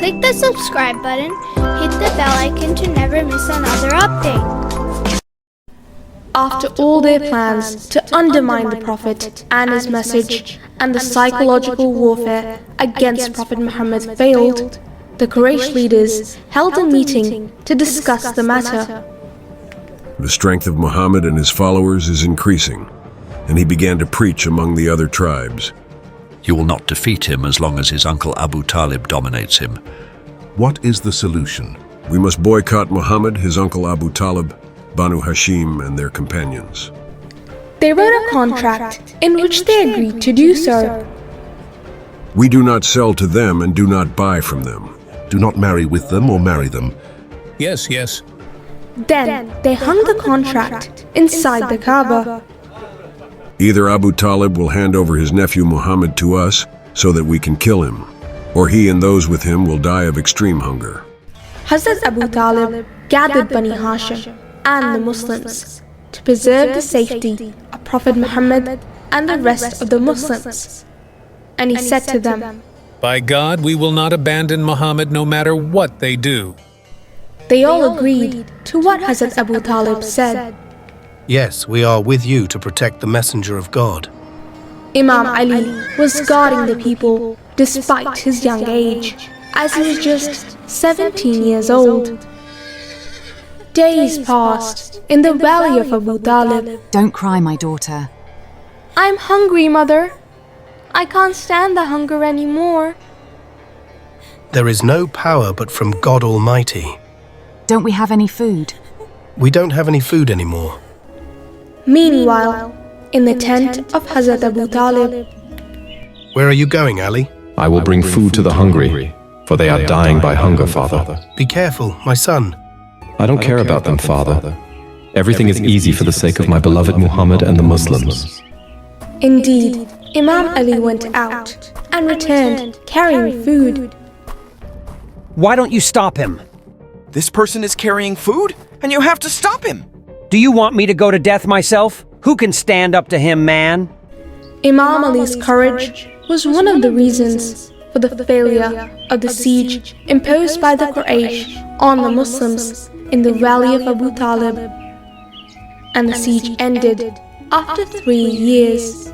Click the subscribe button, hit the bell icon to never miss another update. After all their plans to undermine the Prophet and his message, and the psychological warfare against Prophet Muhammad failed, the Quraysh leaders held a meeting to discuss the matter. The strength of Muhammad and his followers is increasing, and he began to preach among the other tribes. You will not defeat him as long as his uncle Abu Talib dominates him. What is the solution? We must boycott Muhammad, his uncle Abu Talib, Banu Hashim, and their companions. They wrote a contract in which they agreed to do so. We do not sell to them and do not buy from them. Do not marry with them or marry them. Yes, yes. Then they hung the contract inside the Kaaba. Either Abu Talib will hand over his nephew Muhammad to us so that we can kill him, or he and those with him will die of extreme hunger. Hazrat Abu Talib gathered Bani Hashim and the Muslims to preserve the safety of Prophet Muhammad and the rest of the Muslims. And he said to them, By God, we will not abandon Muhammad no matter what they do. They all agreed to what Hazrat Abu Talib said. Yes, we are with you to protect the Messenger of God. Imam Ali was guarding the people despite his young age, as he was just 17 years old. Days passed in the valley of Abu Talib. Don't cry, my daughter. I'm hungry, mother. I can't stand the hunger anymore. There is no power but from God Almighty. Don't we have any food? We don't have any food anymore. Meanwhile, in the tent of Hazrat Abu Talib. Where are you going, Ali? I will bring food to the hungry, for they are dying by hunger, Father. Be careful, my son. I don't care about them, Father. Everything is easy for the sake of my beloved Muhammad and the Muslims. Indeed, Imam Ali went out and returned carrying food. Why don't you stop him? This person is carrying food, and you have to stop him. Do you want me to go to death myself? Who can stand up to him, man? Imam Ali's courage was one of the reasons for the failure of the siege imposed by the Quraysh on the Muslims in the valley of Abu Talib. And the siege ended after 3 years.